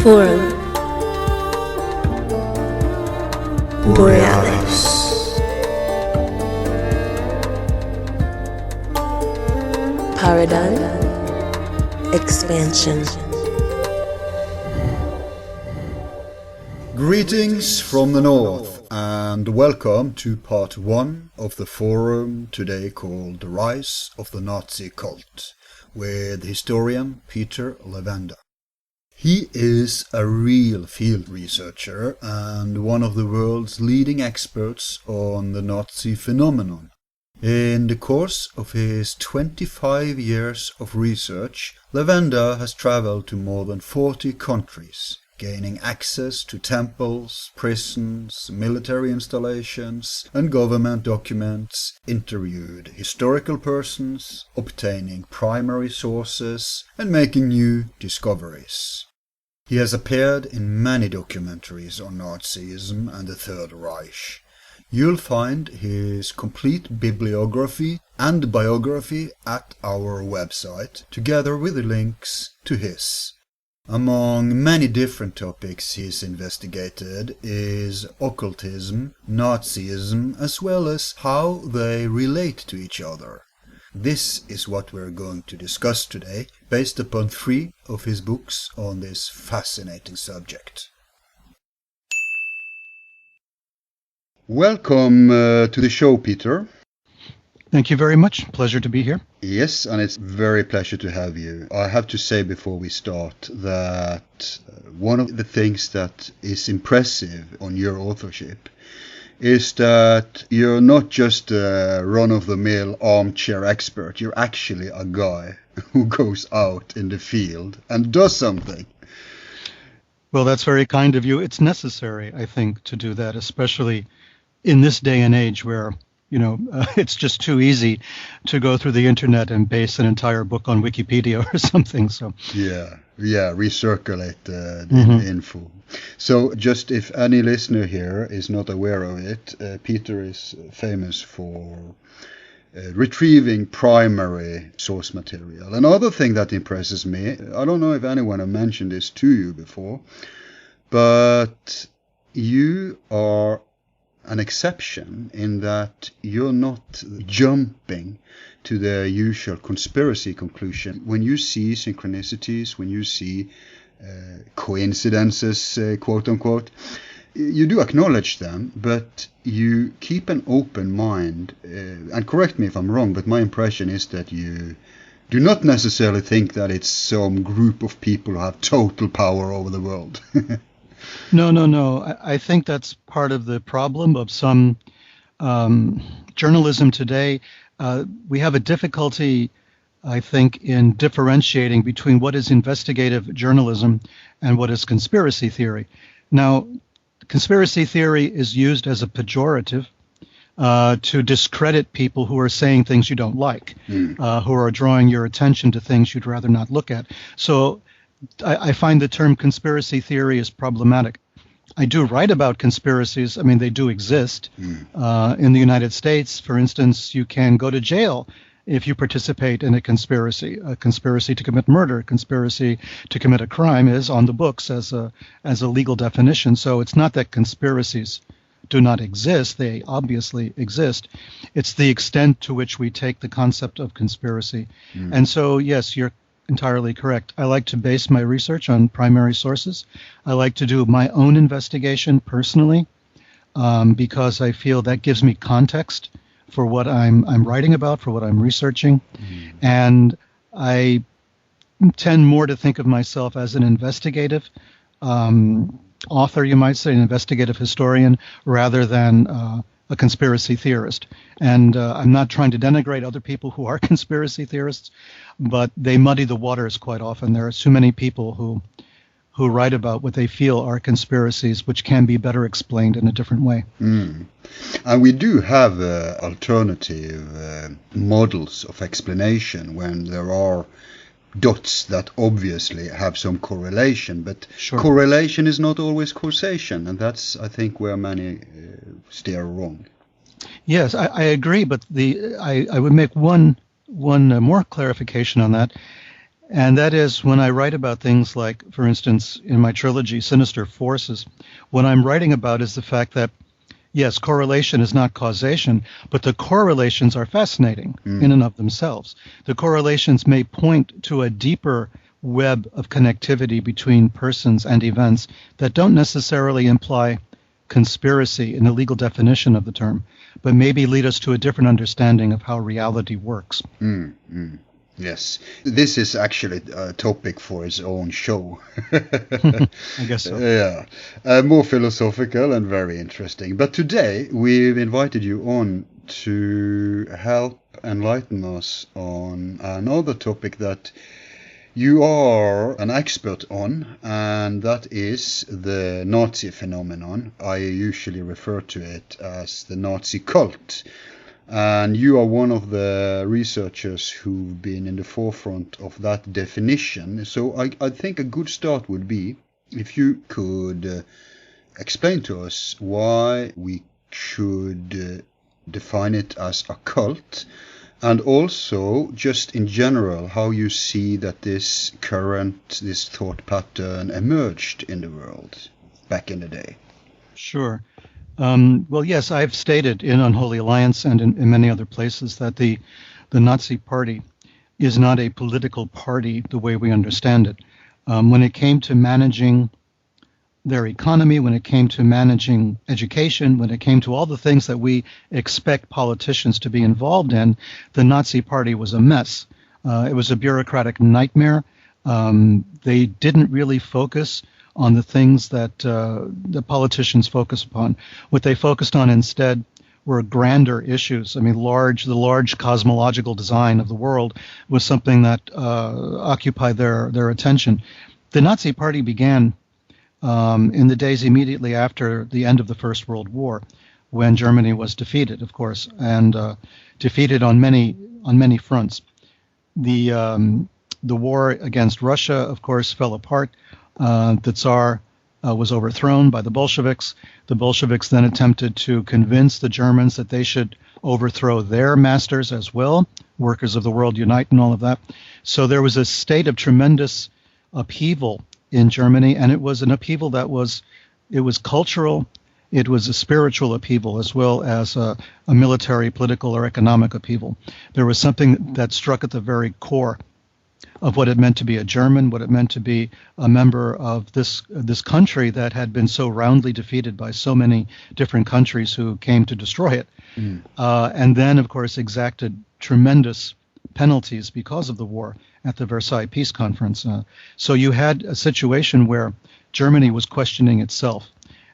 Forum Borealis Paradigm Expansion. Greetings from the north and welcome to part 1 of the forum today called The Rise of the Nazi-Occult with historian Peter Levenda. He is a real field researcher and one of the world's leading experts on the Nazi phenomenon. In the course of his 25 years of research, Levenda has traveled to more than 40 countries, gaining access to temples, prisons, military installations and government documents, interviewed historical persons, obtaining primary sources and making new discoveries. He has appeared in many documentaries on Nazism and the Third Reich. You'll find his complete bibliography and biography at our website, together with the links to his. Among many different topics he's investigated is occultism, Nazism, as well as how they relate to each other. This is what we're going to discuss today, based upon 3 of his books on this fascinating subject. Welcome to the show, Peter. Thank you very much. Pleasure to be here. Yes, and it's very pleasure to have you. I have to say before we start that one of the things that is impressive on your authorship is that you're not just a run-of-the-mill armchair expert. You're actually a guy who goes out in the field and does something. Well, that's very kind of you. It's necessary, I think, to do that, especially in this day and age where it's just too easy to go through the internet and base an entire book on Wikipedia or something. So yeah, recirculate the info. So just if any listener here is not aware of it, Peter is famous for retrieving primary source material. Another thing that impresses me, I don't know if anyone has mentioned this to you before, but you are an exception in that you're not jumping to the usual conspiracy conclusion. When you see synchronicities, when you see coincidences, quote unquote, you do acknowledge them, but you keep an open mind. And correct me if I'm wrong, but my impression is that you do not necessarily think that it's some group of people who have total power over the world. No. I think that's part of the problem of some journalism today. We have a difficulty, I think, in differentiating between what is investigative journalism and what is conspiracy theory. Now, conspiracy theory is used as a pejorative to discredit people who are saying things you don't like, who are drawing your attention to things you'd rather not look at. So I find the term conspiracy theory is problematic. I do write about conspiracies. I mean, they do exist. In the United States, for instance, you can go to jail if you participate in a conspiracy to commit murder, a conspiracy to commit a crime is on the books as a legal definition. So it's not that conspiracies do not exist. They obviously exist. It's the extent to which we take the concept of conspiracy. And so, yes, you're entirely correct. I like to base my research on primary sources. I like to do my own investigation personally because I feel that gives me context for what I'm writing about, for what I'm researching. And I tend more to think of myself as an investigative author, you might say, an investigative historian, rather than a conspiracy theorist. And I'm not trying to denigrate other people who are conspiracy theorists, but they muddy the waters quite often. There are too many people who write about what they feel are conspiracies, which can be better explained in a different way. And we do have alternative models of explanation when there are dots that obviously have some correlation, but correlation is not always causation, and that's, I think, where many steer wrong. Yes, I agree, but I would make one more clarification on that. And that is when I write about things like, for instance, in my trilogy, Sinister Forces, what I'm writing about is the fact that, yes, correlation is not causation, but the correlations are fascinating in and of themselves. The correlations may point to a deeper web of connectivity between persons and events that don't necessarily imply conspiracy in the legal definition of the term, but maybe lead us to a different understanding of how reality works. Yes, this is actually a topic for its own show. I guess so. Yeah, more philosophical and very interesting. But today we've invited you on to help enlighten us on another topic that you are an expert on, and that is the Nazi phenomenon. I usually refer to it as the Nazi cult. And you are one of the researchers who've been in the forefront of that definition. So I think a good start would be if you could explain to us why we should define it as a cult, and also just in general how you see that this thought pattern emerged in the world back in the day. Sure. Well, yes, I've stated in Unholy Alliance and in many other places that the Nazi Party is not a political party the way we understand it. When it came to managing their economy, when it came to managing education, when it came to all the things that we expect politicians to be involved in, the Nazi Party was a mess. It was a bureaucratic nightmare. They didn't really focus on the things that the politicians focus upon. What they focused on instead were grander issues. I mean, the large cosmological design of the world was something that occupied their attention. The Nazi Party began in the days immediately after the end of the First World War, when Germany was defeated, of course, and defeated on many fronts. The war against Russia, of course, fell apart. The Tsar was overthrown by the Bolsheviks. The Bolsheviks then attempted to convince the Germans that they should overthrow their masters as well. Workers of the world unite and all of that. So there was a state of tremendous upheaval in Germany, and it was an upheaval that was cultural, it was a spiritual upheaval as well as a military, political, or economic upheaval. There was something that struck at the very core of what it meant to be a German, what it meant to be a member of this country that had been so roundly defeated by so many different countries who came to destroy it, and then, of course, exacted tremendous penalties because of the war at the Versailles Peace Conference. So you had a situation where Germany was questioning itself,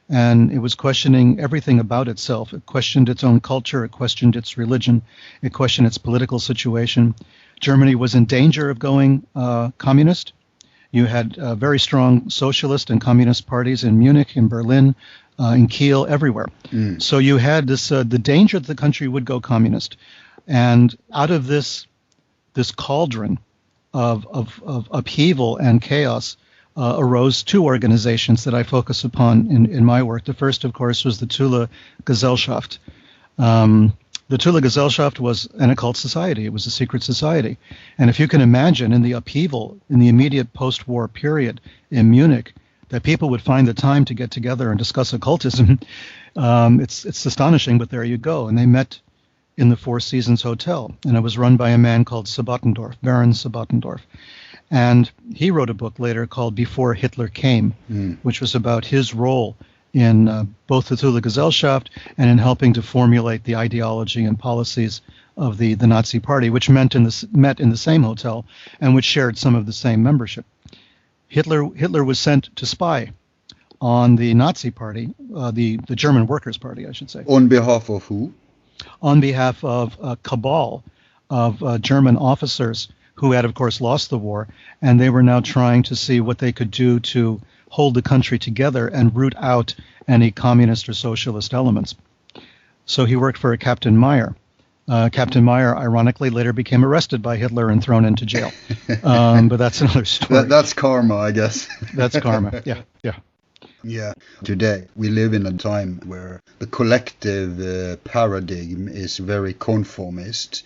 and it was questioning everything about itself. It questioned its own culture, it questioned its religion, it questioned its political situation. Germany was in danger of going communist. You had very strong socialist and communist parties in Munich, in Berlin, in Kiel, everywhere. So you had this the danger that the country would go communist. And out of this cauldron of upheaval and chaos arose two organizations that I focus upon in my work. The first, of course, was the Thule Gesellschaft. The Thule Gesellschaft was an occult society. It was a secret society. And if you can imagine in the upheaval, in the immediate post-war period in Munich, that people would find the time to get together and discuss occultism, it's astonishing, but there you go. And they met in the Four Seasons Hotel, and it was run by a man called Sabattendorf, Baron Sabattendorf. And he wrote a book later called Before Hitler Came, which was about his role in both the Thule Gesellschaft and in helping to formulate the ideology and policies of the Nazi Party, which met in the same hotel and which shared some of the same membership. Hitler was sent to spy on the Nazi Party, the German Workers' Party, I should say. On behalf of who? On behalf of a cabal of German officers who had, of course, lost the war, and they were now trying to see what they could do to hold the country together and root out any communist or socialist elements. So he worked for Captain Meyer. Captain Meyer, ironically, later became arrested by Hitler and thrown into jail. But that's another story. That's karma, I guess. That's karma, yeah. Yeah. Today, we live in a time where the collective paradigm is very conformist.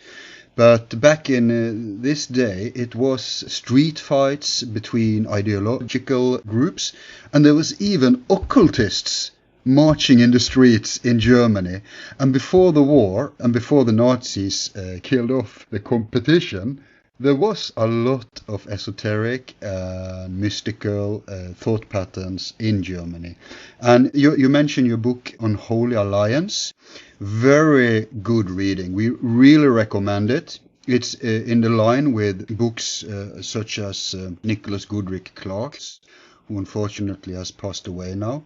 But back in this day, it was street fights between ideological groups, and there was even occultists marching in the streets in Germany. And before the war, and before the Nazis killed off the competition, there was a lot of esoteric and mystical thought patterns in Germany. And you mentioned your book on Holy Alliance. Very good reading. We really recommend it. It's in the line with books such as Nicholas Goodrick-Clarke's, who unfortunately has passed away now.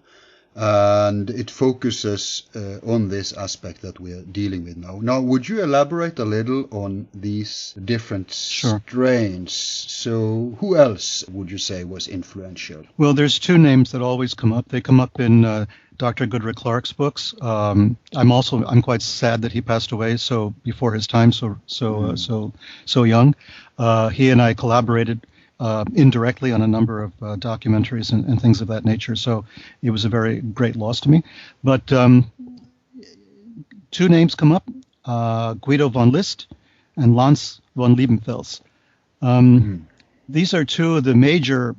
And it focuses on this aspect that we are dealing with now. Now, would you elaborate a little on these different strains? So who else would you say was influential? Well, there's two names that always come up. They come up in Dr. Goodrick-Clarke's books. I'm quite sad that he passed away so before his time, so young. He and I collaborated indirectly on a number of documentaries and things of that nature. So it was a very great loss to me. But two names come up, Guido von List and Lanz von Liebenfels. These are two of the major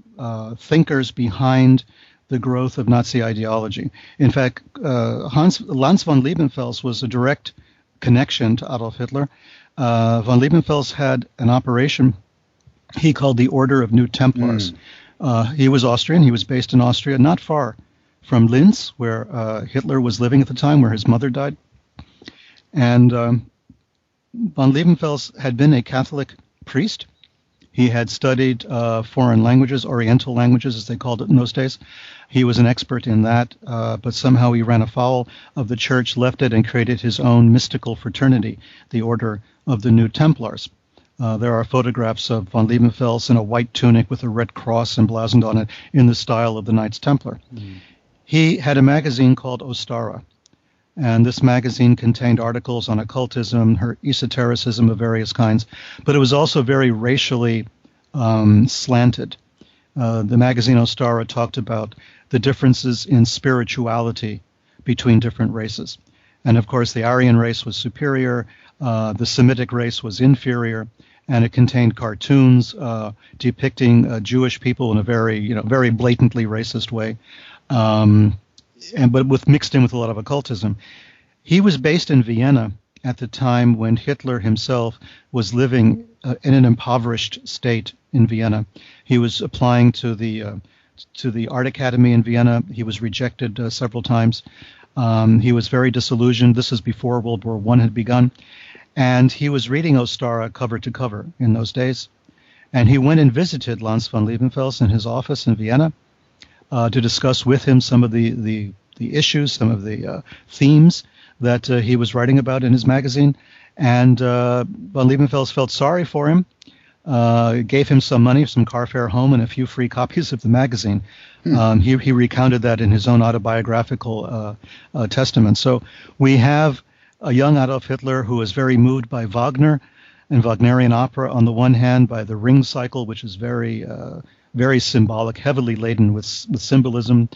thinkers behind the growth of Nazi ideology. In fact, Lanz von Liebenfels was a direct connection to Adolf Hitler. Von Liebenfels had an operation he called the Order of New Templars. He was Austrian. He was based in Austria, not far from Linz, where Hitler was living at the time, where his mother died. And von Liebenfels had been a Catholic priest. He had studied foreign languages, Oriental languages, as they called it in those days. He was an expert in that, but somehow he ran afoul of the church, left it, and created his own mystical fraternity, the Order of the New Templars. There are photographs of von Liebenfels in a white tunic with a red cross emblazoned on it in the style of the Knights Templar. He had a magazine called O.T.O, and this magazine contained articles on occultism, esotericism of various kinds, but it was also very racially slanted. The magazine O.T.O talked about the differences in spirituality between different races. And of course, the Aryan race was superior, the Semitic race was inferior, and it contained cartoons depicting Jewish people in a very blatantly racist way, but mixed in with a lot of occultism. He was based in Vienna at the time when Hitler himself was living in an impoverished state in Vienna. He was applying to the Art Academy in Vienna. He was rejected several times. He was very disillusioned. This is before World War I had begun. And he was reading O.T.O cover to cover in those days. And he went and visited Lanz von Liebenfels in his office in Vienna to discuss with him some of the issues, some of the themes that he was writing about in his magazine. And von Liebenfels felt sorry for him, gave him some money, some car fare home, and a few free copies of the magazine. He recounted that in his own autobiographical testament. So we have a young Adolf Hitler who was very moved by Wagner and Wagnerian opera on the one hand, by the Ring cycle, which is very symbolic, heavily laden with symbolism,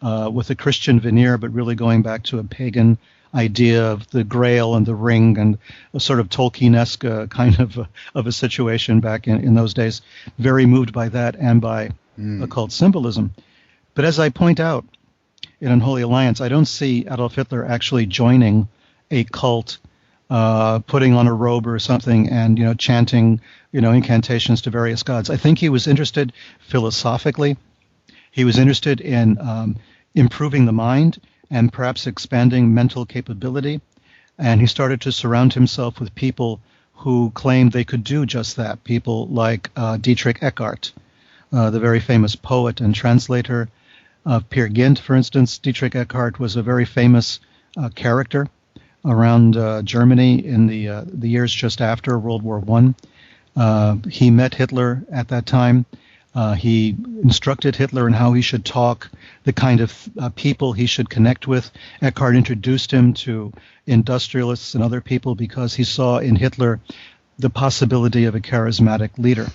with a Christian veneer, but really going back to a pagan idea of the Grail and the Ring, and a sort of Tolkien-esque kind of a situation back in those days. Very moved by that and by occult symbolism. But as I point out in Unholy Alliance, I don't see Adolf Hitler actually joining a cult, putting on a robe or something and chanting incantations to various gods. I think he was interested philosophically. He was interested in improving the mind and perhaps expanding mental capability. And he started to surround himself with people who claimed they could do just that. People like Dietrich Eckart, the very famous poet and translator of Peer Gynt, for instance. Dietrich Eckart was a very famous character around Germany in the years just after World War I. He met Hitler at that time. He instructed Hitler in how he should talk, the kind of people he should connect with. Eckhart introduced him to industrialists and other people because he saw in Hitler the possibility of a charismatic leader.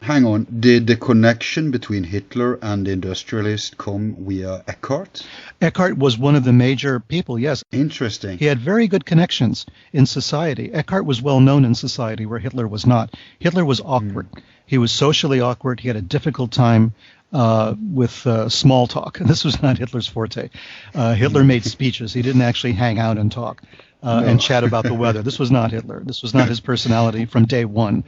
Hang on, did the connection between Hitler and the industrialists come via Eckhart? Eckhart was one of the major people, yes. Interesting. He had very good connections in society. Eckhart was well known in society where Hitler was not. Hitler was awkward. He was socially awkward. He had a difficult time with small talk. This was not Hitler's forte. Hitler made speeches. He didn't actually hang out and talk and chat about the weather. This was not Hitler. This was not his personality from day one.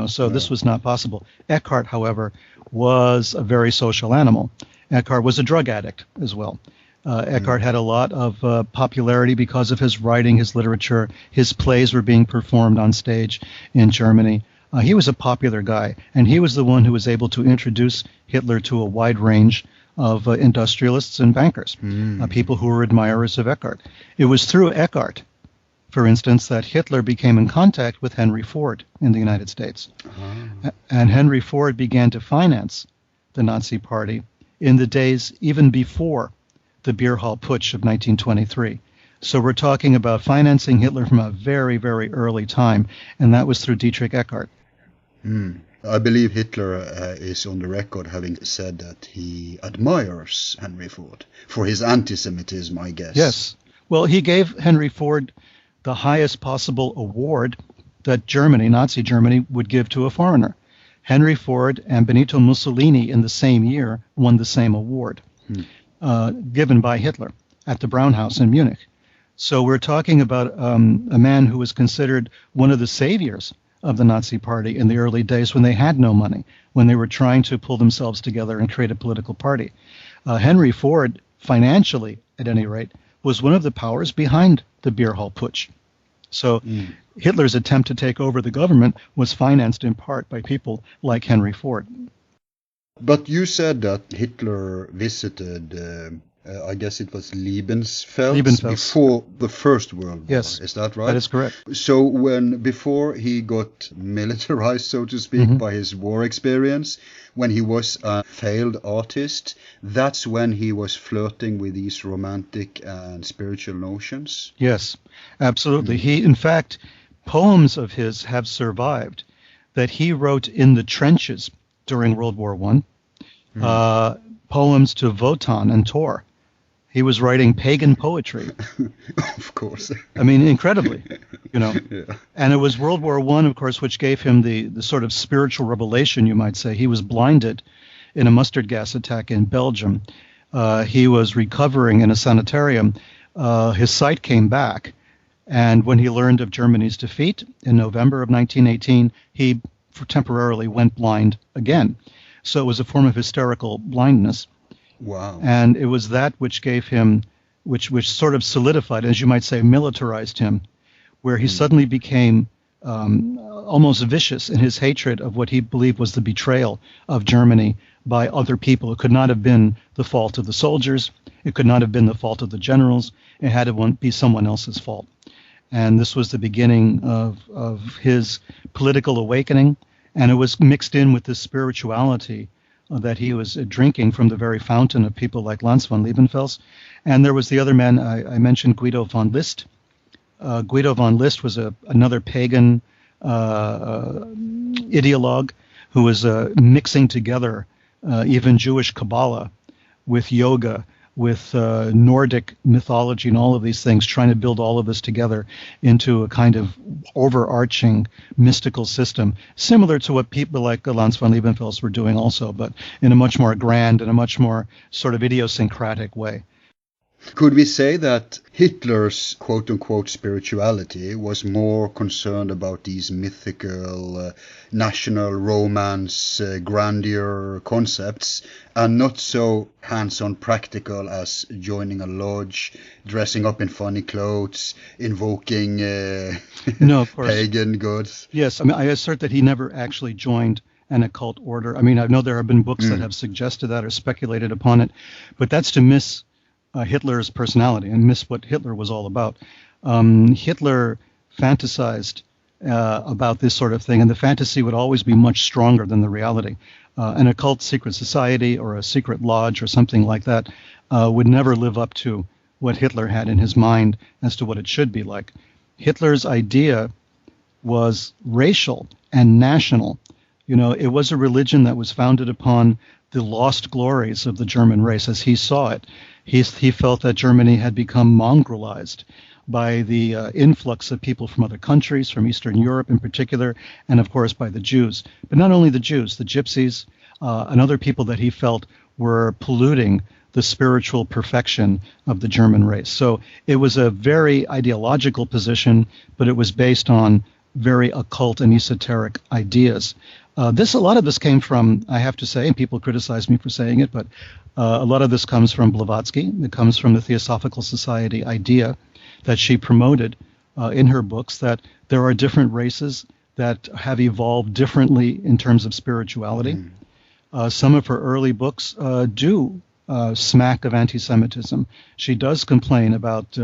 So this was not possible. Eckhart, however, was a very social animal. Eckhart was a drug addict as well. Eckhart had a lot of popularity because of his writing, his literature. His plays were being performed on stage in Germany. He was a popular guy, and he was the one who was able to introduce Hitler to a wide range of industrialists and bankers, people who were admirers of Eckhart. It was through Eckhart, for instance, that Hitler became in contact with Henry Ford in the United States. And Henry Ford began to finance the Nazi Party in the days even before the Beer Hall Putsch of 1923. So we're talking about financing Hitler from a very, very early time, and that was through Dietrich Eckart. I believe Hitler is on the record having said that he admires Henry Ford for his anti-Semitism, I guess. Yes. Well, he gave Henry Ford the highest possible award that Germany, Nazi Germany, would give to a foreigner. Henry Ford and Benito Mussolini in the same year won the same award, given by Hitler at the Brown House in Munich. So we're talking about a man who was considered one of the saviors of the Nazi Party in the early days when they had no money, when they were trying to pull themselves together and create a political party. Henry Ford, financially at any rate, was one of the powers behind the Beer Hall Putsch. So Hitler's attempt to take over the government was financed in part by people like Henry Ford. But you said that Hitler visited, I guess it was Lebensfeld before the First World War. Yes, is that right? That is correct. So before he got militarized, so to speak, by his war experience, when he was a failed artist, that's when he was flirting with these romantic and spiritual notions? Yes, absolutely. He, in fact, poems of his have survived that he wrote in the trenches during World War I, poems to Wotan and Thor. He was writing pagan poetry. Of course. I mean, incredibly, Yeah. And it was World War I, of course, which gave him the sort of spiritual revelation, you might say. He was blinded in a mustard gas attack in Belgium. He was recovering in a sanitarium. His sight came back. And when he learned of Germany's defeat in November of 1918, he temporarily went blind again. So it was a form of hysterical blindness. Wow. And it was that which gave him, which sort of solidified, as you might say, militarized him, where he suddenly became almost vicious in his hatred of what he believed was the betrayal of Germany by other people. It could not have been the fault of the soldiers. It could not have been the fault of the generals. It had to be someone else's fault. And this was the beginning of his political awakening, and it was mixed in with this spirituality that he was drinking from the very fountain of people like Lanz von Liebenfels. And there was the other man, I mentioned Guido von List. Guido von List was another pagan ideologue who was mixing together even Jewish Kabbalah with yoga, with Nordic mythology and all of these things, trying to build all of this together into a kind of overarching mystical system, similar to what people like Lanz von Liebenfels were doing also, but in a much more grand and a much more sort of idiosyncratic way. Could we say that Hitler's quote-unquote spirituality was more concerned about these mythical, national romance, grandeur concepts, and not so hands-on practical as joining a lodge, dressing up in funny clothes, invoking No, of course. pagan gods? Yes, I mean, I assert that he never actually joined an occult order. I mean, I know there have been books that have suggested that or speculated upon it, but that's to miss Hitler's personality and miss what Hitler was all about. Hitler fantasized about this sort of thing, and the fantasy would always be much stronger than the reality. An occult secret society or a secret lodge or something like that would never live up to what Hitler had in his mind as to what it should be like. Hitler's idea was racial and national It was a religion that was founded upon the lost glories of the German race as he saw it. He felt that Germany had become mongrelized by the influx of people from other countries, from Eastern Europe in particular, and of course by the Jews. But not only the Jews, the Gypsies, and other people that he felt were polluting the spiritual perfection of the German race. So it was a very ideological position, but it was based on very occult and esoteric ideas. A lot of this came from, I have to say, and people criticize me for saying it, but a lot of this comes from Blavatsky. It comes from the Theosophical Society idea that she promoted in her books, that there are different races that have evolved differently in terms of spirituality. Some of her early books do smack of anti-Semitism. She does complain about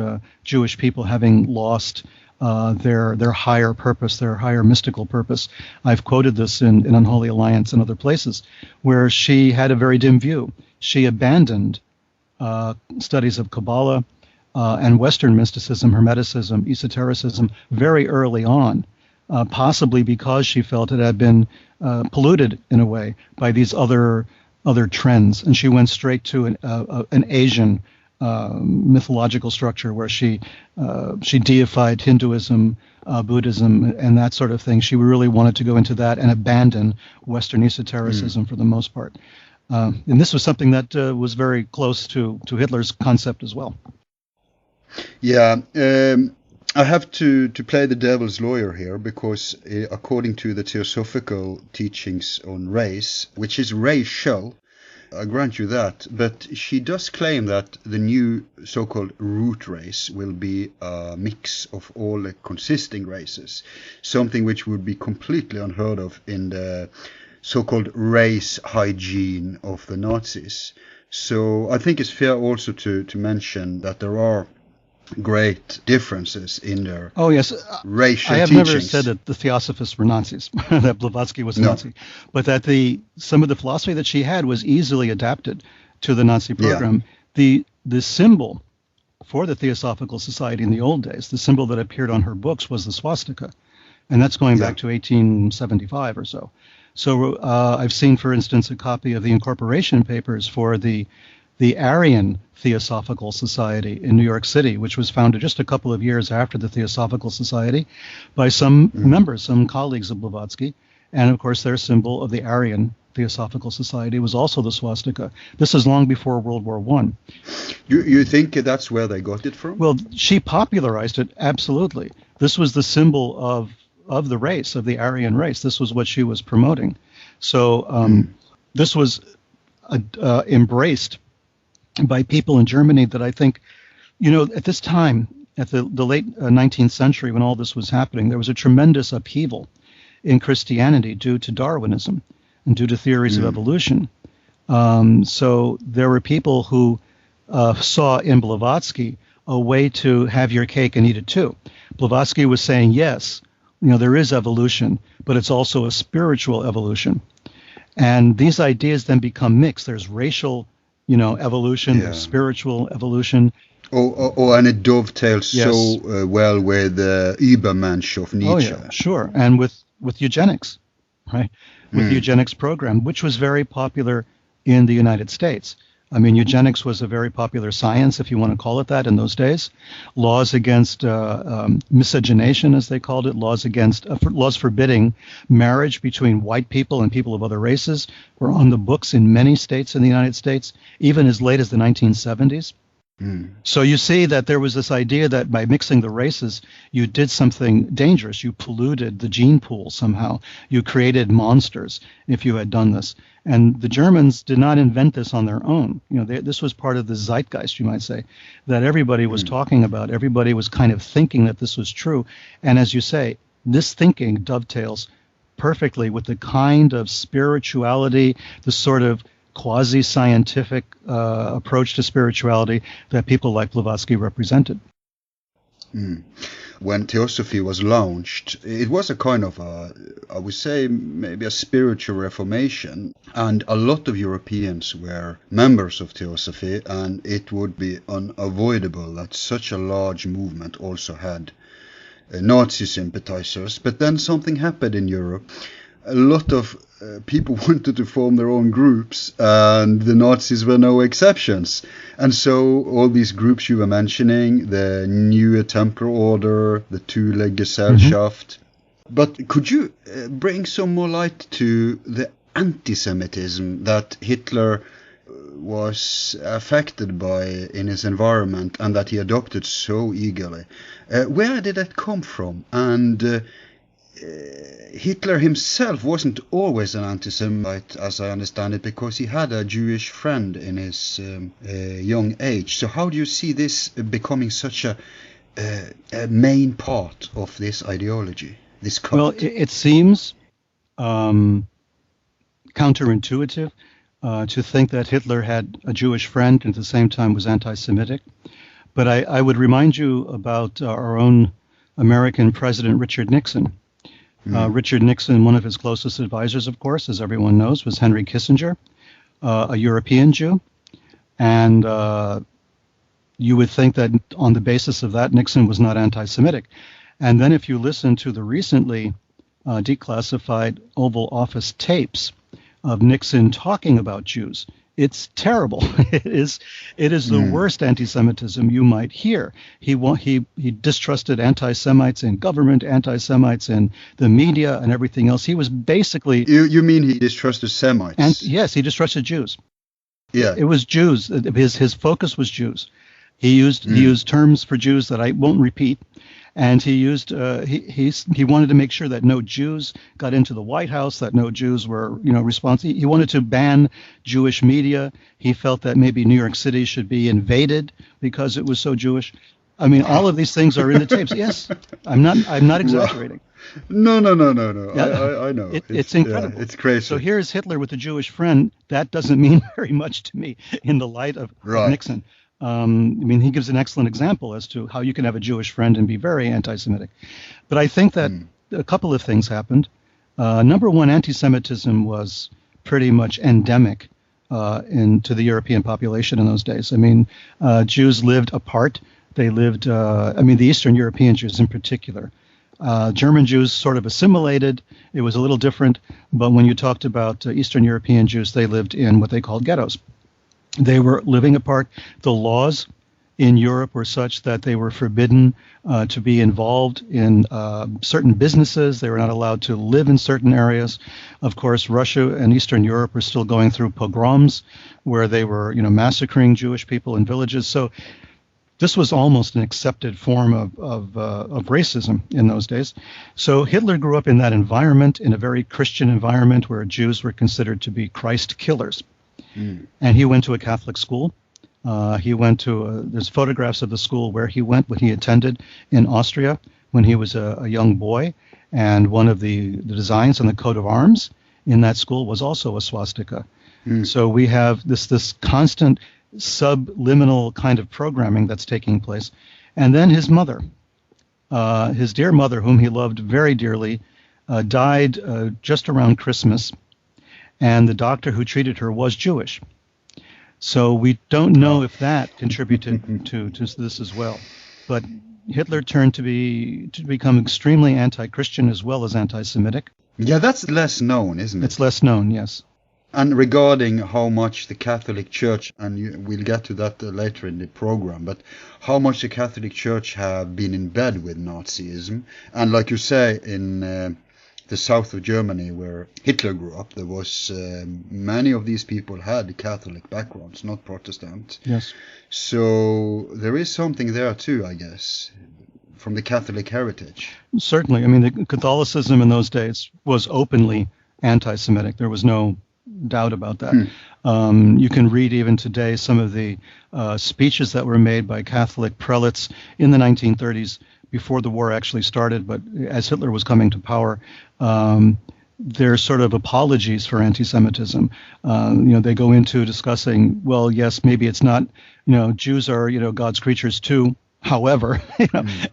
Jewish people having lost their higher purpose, their higher mystical purpose. I've quoted this in Unholy Alliance and other places, where she had a very dim view. She abandoned studies of Kabbalah and Western mysticism, Hermeticism, esotericism very early on, possibly because she felt it had been polluted in a way by these other trends, and she went straight to an Asian mythological structure where she deified Hinduism, Buddhism, and that sort of thing. She really wanted to go into that and abandon Western esotericism for the most part. And this was something that was very close to Hitler's concept as well. Yeah, I have to play the devil's lawyer here, because according to the Theosophical teachings on race, which is racial, I grant you that, but she does claim that the new so-called root race will be a mix of all the consisting races, something which would be completely unheard of in the so-called race hygiene of the Nazis. So I think it's fair also to mention that there are great differences in their racial I have teachings. never said that the Theosophists were Nazis, that Blavatsky was a Nazi, but that some of the philosophy that she had was easily adapted to the Nazi program. Yeah. The symbol for the Theosophical Society in the old days, the symbol that appeared on her books, was the swastika, and that's going back to 1875 or so. So I've seen, for instance, a copy of the incorporation papers for the Aryan Theosophical Society in New York City, which was founded just a couple of years after the Theosophical Society by some members, some colleagues of Blavatsky. And of course, their symbol of the Aryan Theosophical Society was also the swastika. This is long before World War I. You think that's where they got it from? Well, she popularized it, absolutely. This was the symbol of the race, of the Aryan race. This was what she was promoting. So this was embraced by people in Germany that I think, at this time, at the late 19th century, when all this was happening, there was a tremendous upheaval in Christianity due to Darwinism and due to theories of evolution. So there were people who saw in Blavatsky a way to have your cake and eat it too. Blavatsky was saying, yes, there is evolution, but it's also a spiritual evolution. And these ideas then become mixed. There's racial evolution, spiritual evolution. And it dovetails so well with the Übermensch of Nietzsche. Oh, yeah, sure. And with eugenics, right? With the eugenics program, which was very popular in the United States. I mean, eugenics was a very popular science, if you want to call it that, in those days. Laws against miscegenation, as they called it, laws forbidding marriage between white people and people of other races were on the books in many states in the United States, even as late as the 1970s. So you see that there was this idea that by mixing the races, you did something dangerous. You polluted the gene pool somehow. You created monsters if you had done this. And the Germans did not invent this on their own. This was part of the zeitgeist, you might say, that everybody was talking about. Everybody was kind of thinking that this was true. And as you say, this thinking dovetails perfectly with the kind of spirituality, the sort of quasi-scientific approach to spirituality that people like Blavatsky represented. When Theosophy was launched, it was a kind of I would say maybe a spiritual reformation, and a lot of Europeans were members of Theosophy, and it would be unavoidable that such a large movement also had Nazi sympathizers. But then something happened in Europe. a lot of people wanted to form their own groups, and the Nazis were no exceptions. And so all these groups you were mentioning, the New Templar Order, the Two-Leg Gesellschaft. But could you bring some more light to the anti-Semitism that Hitler was affected by in his environment and that he adopted so eagerly? Where did that come from? And Hitler himself wasn't always an anti-Semite, as I understand it, because he had a Jewish friend in his young age. So how do you see this becoming such a main part of this ideology, this cult? Well, it seems counterintuitive to think that Hitler had a Jewish friend and at the same time was anti-Semitic. But I would remind you about our own American President Richard Nixon. Richard Nixon, one of his closest advisors, of course, as everyone knows, was Henry Kissinger, a European Jew. And you would think that on the basis of that, Nixon was not anti-Semitic. And then if you listen to the recently declassified Oval Office tapes of Nixon talking about Jews, it's terrible. It is the worst anti-Semitism you might hear. He distrusted anti-Semites in government, anti-Semites in the media, and everything else. He was basically. You mean he distrusted Semites? And yes, he distrusted Jews. Yeah, it was Jews. His focus was Jews. He used terms for Jews that I won't repeat. And he wanted to make sure that no Jews got into the White House, that no Jews were, responsible. He wanted to ban Jewish media. He felt that maybe New York City should be invaded because it was so Jewish. I mean, all of these things are in the tapes. Yes, I'm not exaggerating. No. Yeah. I know. It's incredible. It's crazy. So here's Hitler with a Jewish friend. That doesn't mean very much to me in the light of Nixon. He gives an excellent example as to how you can have a Jewish friend and be very anti-Semitic. But I think that a couple of things happened. Number one, anti-Semitism was pretty much endemic into the European population in those days. I mean, Jews lived apart. They lived, the Eastern European Jews in particular. German Jews sort of assimilated. It was a little different. But when you talked about Eastern European Jews, they lived in what they called ghettos. They were living apart. The laws in Europe were such that they were forbidden to be involved in certain businesses. They were not allowed to live in certain areas. Of course, Russia and Eastern Europe were still going through pogroms where they were, massacring Jewish people in villages. So this was almost an accepted form of racism in those days. So Hitler grew up in that environment, in a very Christian environment where Jews were considered to be Christ killers. And he went to a Catholic school. There's photographs of the school where he went when he attended in Austria when he was a young boy. And one of the designs on the coat of arms in that school was also a swastika. So we have this constant subliminal kind of programming that's taking place. And then his mother, his dear mother, whom he loved very dearly, died just around Christmas. And the doctor who treated her was Jewish. So we don't know if that contributed to this as well. But Hitler turned to become extremely anti-Christian as well as anti-Semitic. Yeah, that's less known, isn't it? It's less known, yes. And regarding how much the Catholic Church, and we'll get to that later in the program, but how much the Catholic Church have been in bed with Nazism. And like you say, in the south of Germany, where Hitler grew up, there was many of these people had Catholic backgrounds, not Protestant. Yes. So there is something there too, I guess, from the Catholic heritage. Certainly. I mean, the Catholicism in those days was openly anti-Semitic. There was no doubt about that. You can read even today some of the speeches that were made by Catholic prelates in the 1930s before the war actually started, but as Hitler was coming to power, their sort of apologies for anti-Semitism. They go into discussing, well, yes, maybe it's not, Jews are, God's creatures too. However,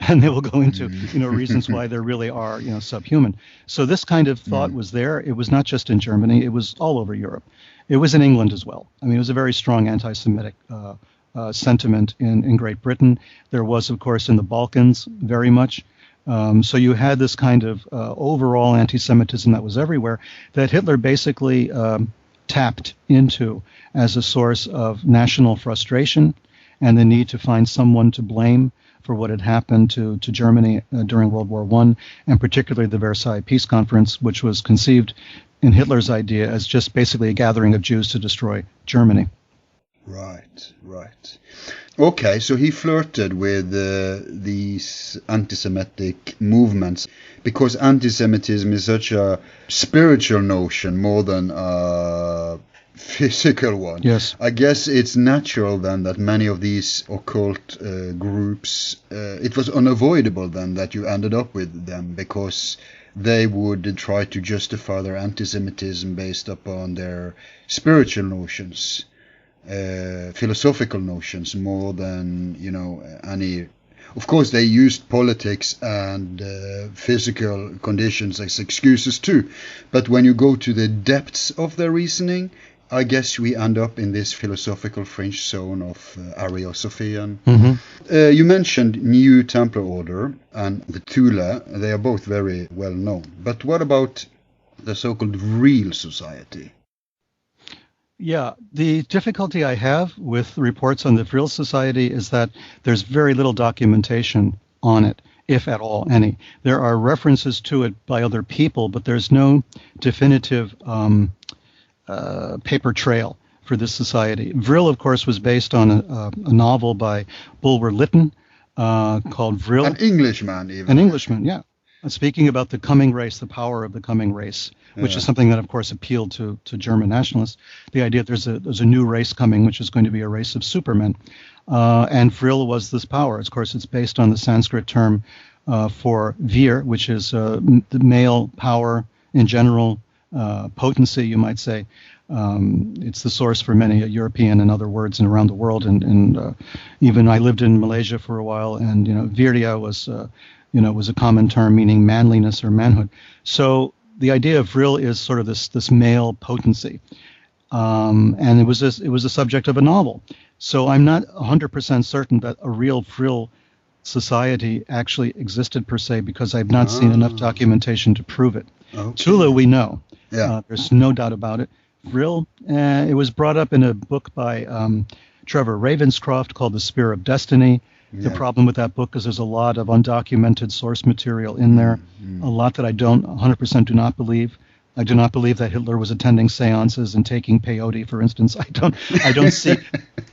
and they will go into, reasons why there really are, subhuman. So this kind of thought was there. It was not just in Germany. It was all over Europe. It was in England as well. I mean, it was a very strong anti-Semitic sentiment in Great Britain. There was, of course, in the Balkans very much. So you had this kind of overall anti-Semitism that was everywhere that Hitler basically tapped into as a source of national frustration and the need to find someone to blame for what had happened to Germany during World War I, and particularly the Versailles Peace Conference, which was conceived in Hitler's idea as just basically a gathering of Jews to destroy Germany. Right. Okay, so he flirted with these anti-Semitic movements because anti-Semitism is such a spiritual notion more than a physical one. Yes. I guess it's natural then that many of these occult groups, it was unavoidable then that you ended up with them because they would try to justify their anti-Semitism based upon their spiritual notions. Philosophical notions more than any. Of course, they used politics and physical conditions as excuses too, but when you go to the depths of their reasoning, I guess we end up in this philosophical fringe zone of Theosophy. You mentioned New Templar Order and the Thule. They are both very well known. But what about the so-called Vril Society? Yeah, the difficulty I have with reports on the Vril Society is that there's very little documentation on it, if at all any. There are references to it by other people, but there's no definitive paper trail for this society. Vril, of course, was based on a novel by Bulwer Lytton called Vril. An Englishman, even. An Englishman, yeah. Speaking about the coming race, the power of the coming race, which is something that, of course, appealed to German nationalists. The idea that there's a new race coming, which is going to be a race of supermen. And Vril was this power. Of course, it's based on the Sanskrit term for vir, which is the male power in general, potency, you might say. It's the source for many European and other words around the world. And even I lived in Malaysia for a while, and virya was a common term meaning manliness or manhood. So the idea of Vril is sort of this male potency, and it was a subject of a novel. So I'm not 100% certain that a real Vril society actually existed per se, because I've not seen enough documentation to prove it. Okay. Tula we know. Yeah. There's no doubt about it. Vril, it was brought up in a book by Trevor Ravenscroft called The Spear of Destiny. The problem with that book is there's a lot of undocumented source material in there, a lot that I 100% do not believe. I do not believe that Hitler was attending seances and taking peyote, for instance. I don't see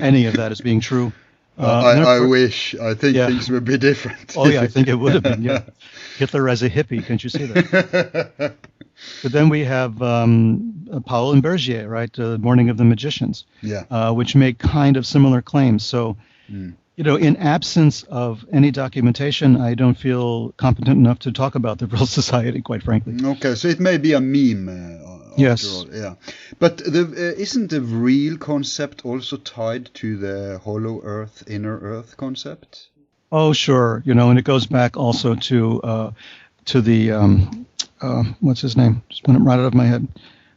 any of that as being true. I wish. I think things would be different. Oh, yeah, I think it would have been, yeah. Hitler as a hippie, can't you see that? But then we have Paul and Bergier, right? The Morning of the Magicians, which make kind of similar claims. So, in absence of any documentation, I don't feel competent enough to talk about the Vril Society, quite frankly. Okay, so it may be a meme. Yes. All, yeah. But isn't the Vril concept also tied to the hollow earth, inner earth concept? Oh, sure. And it goes back also to the, what's his name? Just went right out of my head.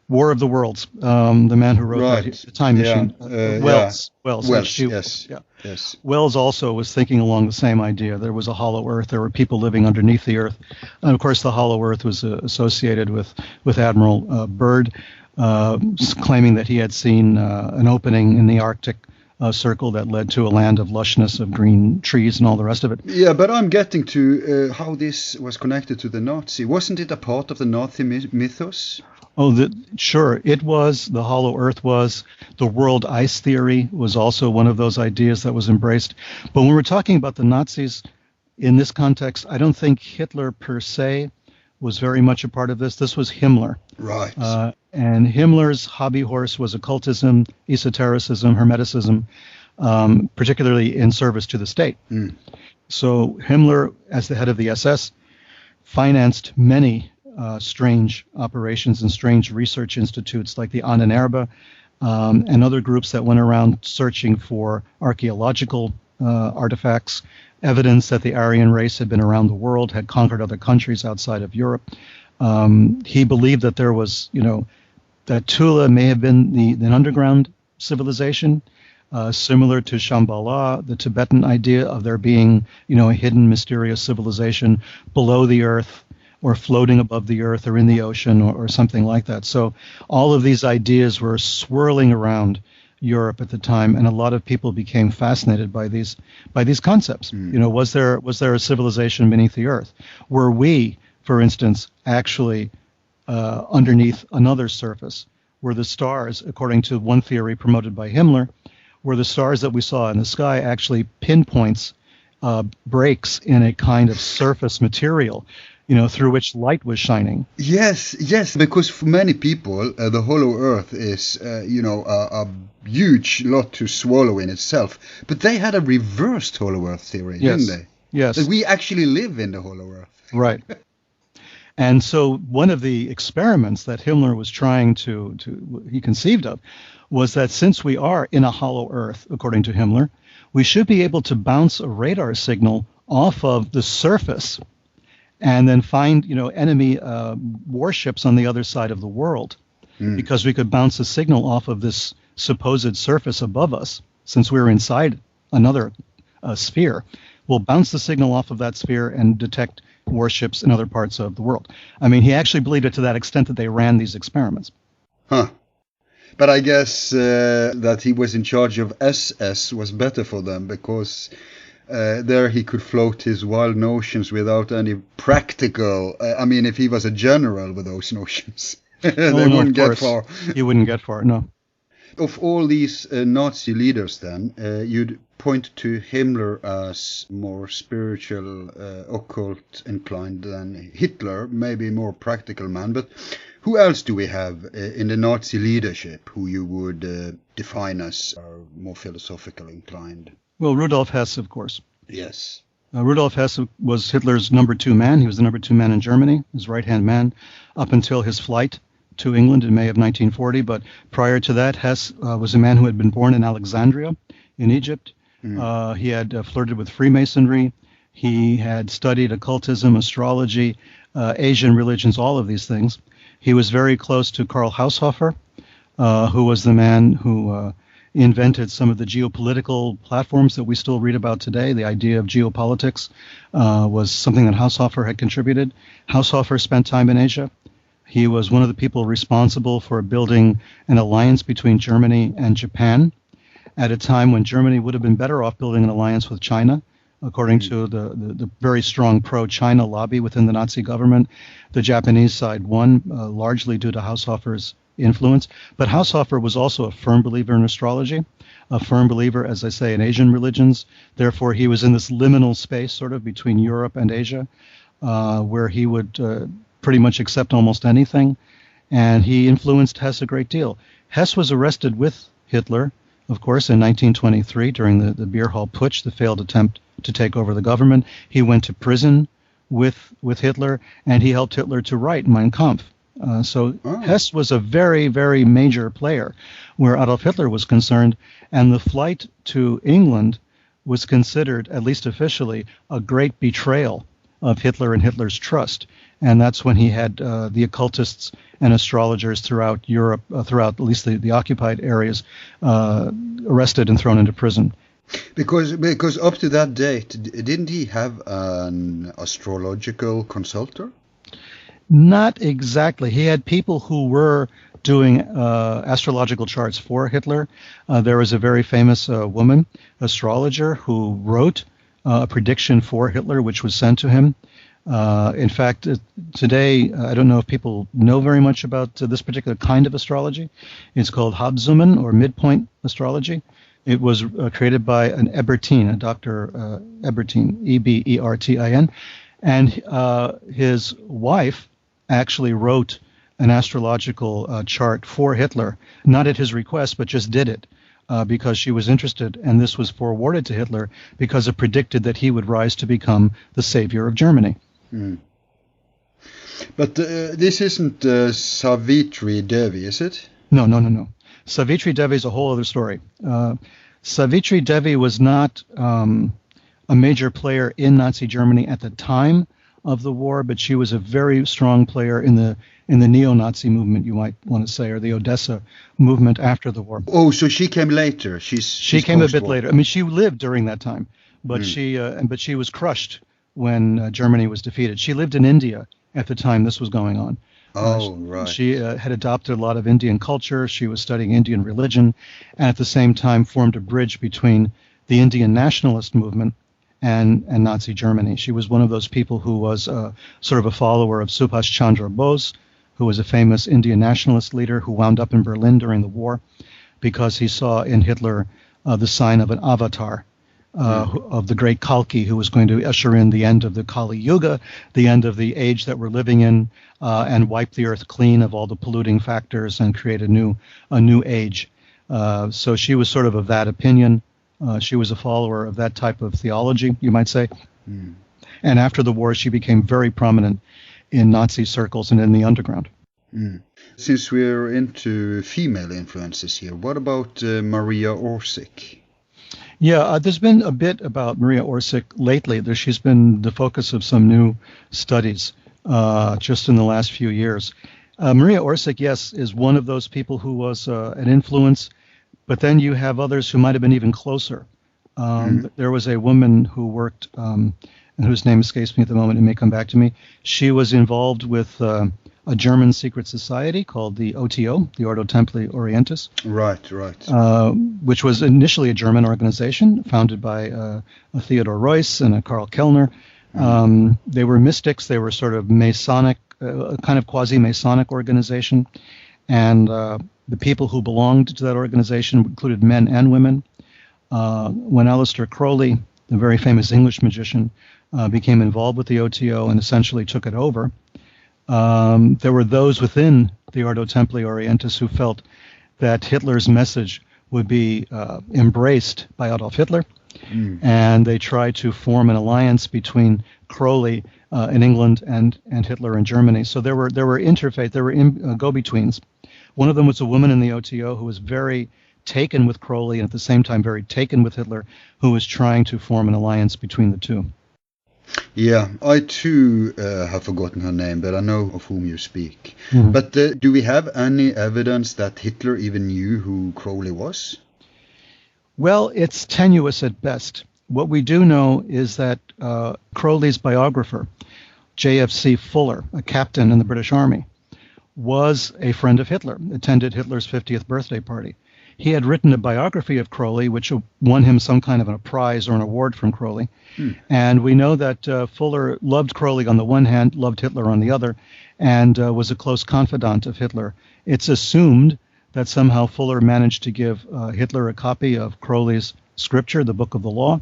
War of the Worlds, the man who wrote that, The Time Machine. Wells. Yes. Yeah. Yes. Wells also was thinking along the same idea. There was a hollow earth. There were people living underneath the earth. And, of course, the hollow earth was associated with Admiral Byrd, claiming that he had seen an opening in the Arctic circle that led to a land of lushness of green trees and all the rest of it. Yeah, but I'm getting to how this was connected to the Nazi. Wasn't it a part of the Nazi mythos? Oh, sure. It was. The hollow earth was. The world ice theory was also one of those ideas that was embraced. But when we're talking about the Nazis in this context, I don't think Hitler per se was very much a part of this. This was Himmler. Right. And Himmler's hobby horse was occultism, esotericism, hermeticism, particularly in service to the state. So Himmler, as the head of the SS, financed many strange operations and strange research institutes like the Ahnenerbe and other groups that went around searching for archaeological artifacts, evidence that the Aryan race had been around the world, had conquered other countries outside of Europe. He believed that there was, that Tula may have been an underground civilization, similar to Shambhala, the Tibetan idea of there being, a hidden mysterious civilization below the earth or floating above the earth or in the ocean or something like that. So all of these ideas were swirling around Europe at the time, and a lot of people became fascinated by these concepts. Was there a civilization beneath the earth? Were we, for instance, actually underneath another surface? Were the stars, according to one theory promoted by Himmler, were the stars that we saw in the sky actually pinpoints, breaks in a kind of surface material, through which light was shining? Yes, because for many people, the hollow earth is, a huge lot to swallow in itself. But they had a reversed hollow earth theory, didn't they? Yes. That we actually live in the hollow earth. Right. And so one of the experiments that Himmler was trying he conceived of, was that since we are in a hollow earth, according to Himmler, we should be able to bounce a radar signal off of the surface and then find, enemy warships on the other side of the world, because we could bounce a signal off of this supposed surface above us, since we're inside another sphere. We'll bounce the signal off of that sphere and detect warships in other parts of the world. I mean, he actually believed it to that extent that they ran these experiments. Huh. But I guess that he was in charge of SS was better for them, because there he could float his wild notions without any practical... if he was a general with those notions, they wouldn't get far. He wouldn't get far, no. Of all these Nazi leaders then, you'd point to Himmler as more spiritual, occult inclined than Hitler, maybe more practical man. But who else do we have in the Nazi leadership who you would define as more philosophical inclined? Well, Rudolf Hess, of course. Yes. Rudolf Hess was Hitler's number 2 man. He was the number 2 man in Germany, his right-hand man, up until his flight to England in May of 1940. But prior to that, Hess was a man who had been born in Alexandria in Egypt. He had flirted with Freemasonry. He had studied occultism, astrology, Asian religions, all of these things. He was very close to Karl Haushofer, who was the man who invented some of the geopolitical platforms that we still read about today. The idea of geopolitics was something that Haushofer had contributed. Haushofer spent time in Asia. He was one of the people responsible for building an alliance between Germany and Japan at a time when Germany would have been better off building an alliance with China. According to the very strong pro-China lobby within the Nazi government, the Japanese side won, largely due to Haushofer's influence. But Haushofer was also a firm believer in astrology, a firm believer, as I say, in Asian religions. Therefore, he was in this liminal space sort of between Europe and Asia, where he would pretty much accept almost anything. And he influenced Hess a great deal. Hess was arrested with Hitler, of course, in 1923 during the beer hall putsch, the failed attempt to take over the government. He went to prison with Hitler, and he helped Hitler to write Mein Kampf. Hess was a very, very major player where Adolf Hitler was concerned, and the flight to England was considered, at least officially, a great betrayal of Hitler and Hitler's trust. And that's when he had the occultists and astrologers throughout Europe, throughout at least the occupied areas, arrested and thrown into prison. Because up to that date, didn't he have an astrological consultant? Not exactly. He had people who were doing astrological charts for Hitler. There was a very famous woman, astrologer, who wrote a prediction for Hitler, which was sent to him. In fact, today, I don't know if people know very much about this particular kind of astrology. It's called Habsumen, or midpoint astrology. It was created by an Ebertin, a Dr. Ebertin, Ebertin. And his wife actually wrote an astrological chart for Hitler, not at his request, but just did it because she was interested. And this was forwarded to Hitler because it predicted that he would rise to become the savior of Germany. But this isn't Savitri Devi, is it? No. Savitri Devi is a whole other story. Savitri Devi was not a major player in Nazi Germany at the time of the war, but she was a very strong player in the neo-Nazi movement, you might want to say, or the Odessa movement after the war. Oh, so she came later. She came a bit later. I mean, she lived during that time, but she was crushed when Germany was defeated. She lived in India at the time this was going on. Oh, right. She had adopted a lot of Indian culture. She was studying Indian religion, and at the same time formed a bridge between the Indian nationalist movement and Nazi Germany. She was one of those people who was sort of a follower of Subhash Chandra Bose, who was a famous Indian nationalist leader who wound up in Berlin during the war because he saw in Hitler the sign of an avatar of the great Kalki, who was going to usher in the end of the Kali Yuga, the end of the age that we're living in, and wipe the earth clean of all the polluting factors and create a new age. So she was sort of that opinion. She was a follower of that type of theology, you might say. And after the war, she became very prominent in Nazi circles and in the underground. Since we're into female influences here, what about Maria Orsic? Yeah, there's been a bit about Maria Orsic lately. She's been the focus of some new studies just in the last few years. Maria Orsic, yes, is one of those people who was an influence, but then you have others who might have been even closer. There was a woman who worked, and whose name escapes me at the moment, it may come back to me. She was involved with a German secret society called the O.T.O, the Ordo Templi Orientis. Right. Which was initially a German organization founded by a Theodor Reuss and a Karl Kellner. They were mystics. They were sort of Masonic, a kind of quasi-Masonic organization. And the people who belonged to that organization included men and women. When Aleister Crowley, the very famous English magician, became involved with the O.T.O and essentially took it over, there were those within the Ordo Templi Orientis who felt that Hitler's message would be embraced by Adolf Hitler, and they tried to form an alliance between Crowley in England and Hitler in Germany. So there were interfaith, there were go-betweens. One of them was a woman in the O.T.O who was very taken with Crowley and at the same time very taken with Hitler, who was trying to form an alliance between the two. Yeah, I too have forgotten her name, but I know of whom you speak. But do we have any evidence that Hitler even knew who Crowley was? Well, it's tenuous at best. What we do know is that Crowley's biographer, J.F.C. Fuller, a captain in the British Army, was a friend of Hitler, attended Hitler's 50th birthday party. He had written a biography of Crowley, which won him some kind of a prize or an award from Crowley. And we know that Fuller loved Crowley on the one hand, loved Hitler on the other, and was a close confidant of Hitler. It's assumed that somehow Fuller managed to give Hitler a copy of Crowley's scripture, the Book of the Law.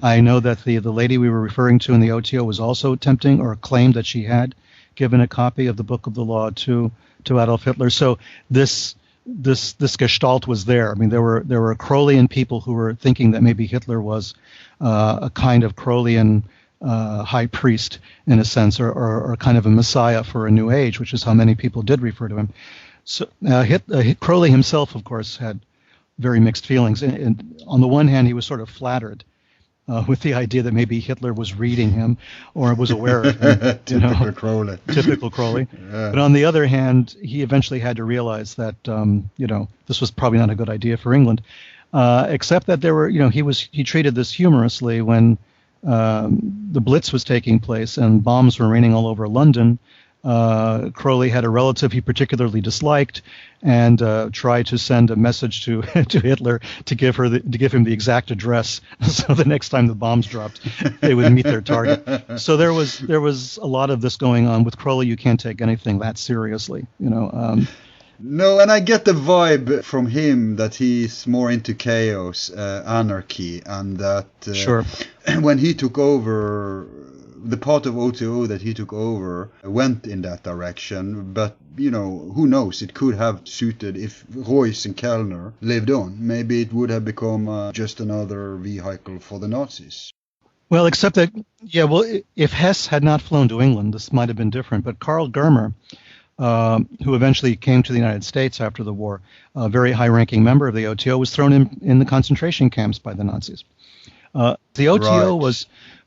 I know that the lady we were referring to in the O.T.O was also attempting or claimed that she had given a copy of the Book of the Law to Adolf Hitler. So this gestalt was there. I mean, there were Crowleyan people who were thinking that maybe Hitler was a kind of Crowleyan high priest in a sense, or kind of a messiah for a new age, which is how many people did refer to him. So Crowley himself, of course, had very mixed feelings. And on the one hand, he was sort of flattered with the idea that maybe Hitler was reading him or was aware of him. Typical Crowley. Typical Crowley. Yeah. But on the other hand, he eventually had to realize that, this was probably not a good idea for England, except that there were, he treated this humorously when the Blitz was taking place and bombs were raining all over London. Crowley had a relative he particularly disliked and tried to send a message to Hitler to give him the exact address, so the next time the bombs dropped, they would meet their target. So there was a lot of this going on with Crowley. You can't take anything that seriously, No, and I get the vibe from him that he's more into chaos, anarchy, and that sure. When he took over, the part of O.T.O that he took over went in that direction. But, who knows? It could have suited if Reuss and Kellner lived on. Maybe it would have become just another vehicle for the Nazis. Well, except that, if Hess had not flown to England, this might have been different. But Karl Germer, who eventually came to the United States after the war, a very high-ranking member of the O.T.O, was thrown in the concentration camps by the Nazis. The O.T.O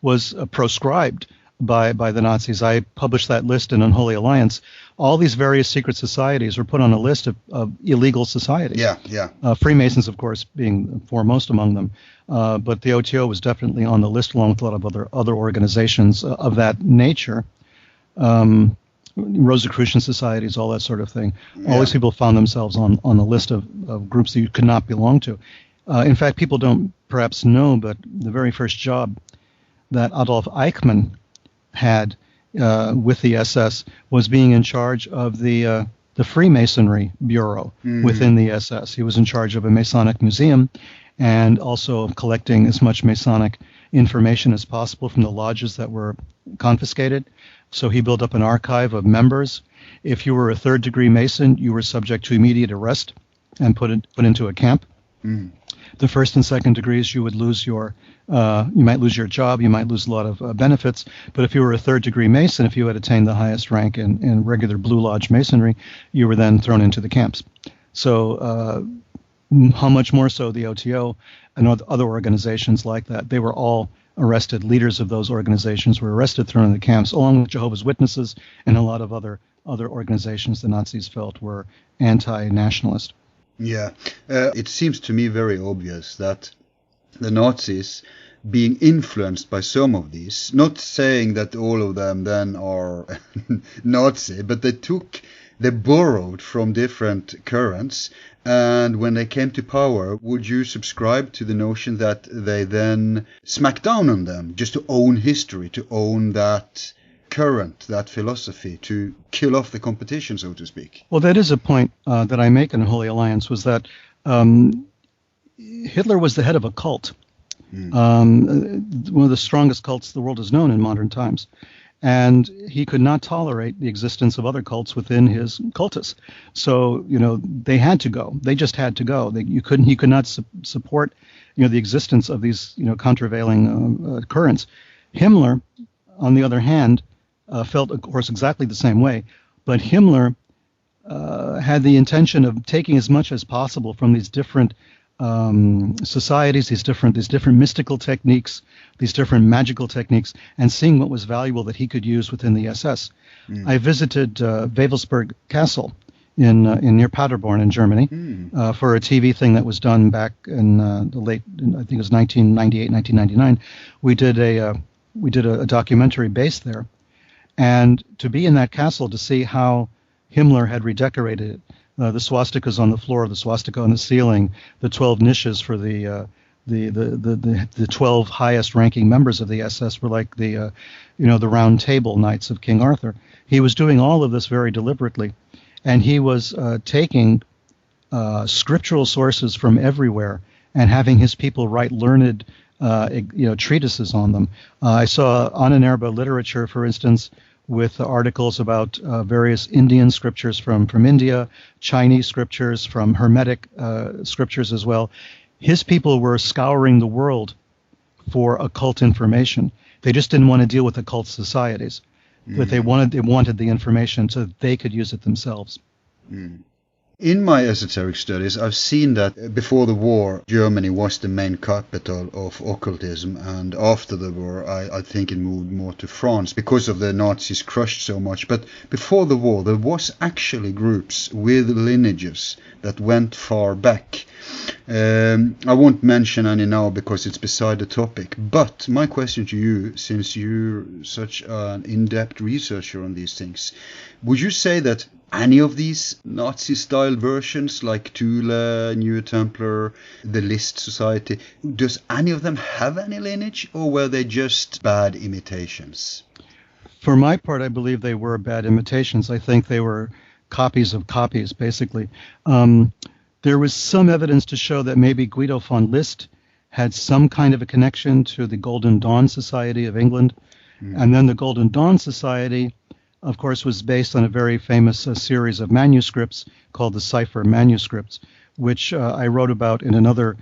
was proscribed by the Nazis. I published that list in Unholy Alliance. All these various secret societies were put on a list of illegal societies. Freemasons, of course, being foremost among them. But the O.T.O was definitely on the list, along with a lot of other organizations of that nature. Rosicrucian societies, all that sort of thing. All these people found themselves on the list of groups that you could not belong to. In fact, people don't perhaps know, but the very first job that Adolf Eichmann had with the SS was being in charge of the Freemasonry Bureau within the SS. He was in charge of a Masonic museum and also of collecting as much Masonic information as possible from the lodges that were confiscated. So he built up an archive of members. If you were a third-degree Mason, you were subject to immediate arrest and put into a camp. The first and second degrees, you would lose you might lose your job, you might lose a lot of benefits. But if you were a third-degree Mason, if you had attained the highest rank in regular Blue Lodge Masonry, you were then thrown into the camps. So how much more so the O.T.O and other organizations like that, they were all arrested. Leaders of those organizations were arrested, thrown in the camps, along with Jehovah's Witnesses and a lot of other organizations the Nazis felt were anti-nationalist. Yeah, it seems to me very obvious that the Nazis, being influenced by some of these, not saying that all of them then are Nazi, but they borrowed from different currents, and when they came to power, would you subscribe to the notion that they then smacked down on them just to own history, to own that current, that philosophy, to kill off the competition, so to speak? Well, that is a point that I make in Holy Alliance, was that Hitler was the head of a cult, one of the strongest cults the world has known in modern times. And he could not tolerate the existence of other cults within his cultus. So, they had to go. They just had to go. He could not support, the existence of these, countervailing currents. Himmler, on the other hand, felt, of course, exactly the same way. But Himmler had the intention of taking as much as possible from these different societies, these different mystical techniques, these different magical techniques, and seeing what was valuable that he could use within the SS. I visited Wewelsburg Castle in near Paderborn in Germany for a TV thing that was done back in the late, I think it was 1998, 1999. We did a documentary based there, and to be in that castle to see how Himmler had redecorated it. The swastikas on the floor, the swastika on the ceiling, the 12 niches for the 12 highest ranking members of the SS were like the round table knights of King Arthur. He was doing all of this very deliberately, and he was taking scriptural sources from everywhere and having his people write learned treatises on them. I saw Ahnenerbe literature, for instance, with articles about various Indian scriptures from India, Chinese scriptures, from Hermetic scriptures as well. His people were scouring the world for occult information. They just didn't want to deal with occult societies, but they wanted the information so that they could use it themselves. In my esoteric studies, I've seen that before the war, Germany was the main capital of occultism, and after the war, I think it moved more to France because of the Nazis crushed so much. But before the war, there was actually groups with lineages that went far back. I won't mention any now because it's beside the topic, but my question to you, since you're such an in-depth researcher on these things, would you say that any of these Nazi-style versions, like Thule, New Templar, the List Society, does any of them have any lineage, or were they just bad imitations? For my part, I believe they were bad imitations. I think they were copies of copies, basically. There was some evidence to show that maybe Guido von List had some kind of a connection to the Golden Dawn Society of England. And then the Golden Dawn Society, of course, was based on a very famous series of manuscripts called the Cipher Manuscripts, which I wrote about in another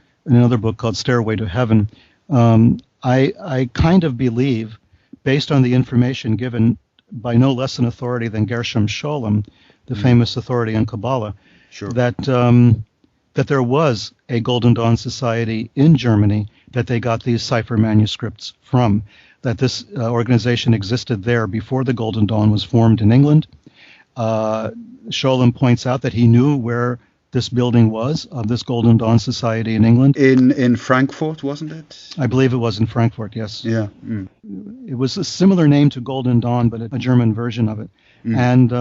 book called Stairway to Heaven. I kind of believe, based on the information given by no less an authority than Gershom Scholem, the famous authority on Kabbalah, that there was a Golden Dawn Society in Germany that they got these cipher manuscripts from. that this organization existed there before the Golden Dawn was formed in England. Scholem points out that he knew where this building was of this Golden Dawn Society in England. In Frankfurt, wasn't it? I believe it was in Frankfurt, yes. Yeah. It was a similar name to Golden Dawn, but a German version of it. And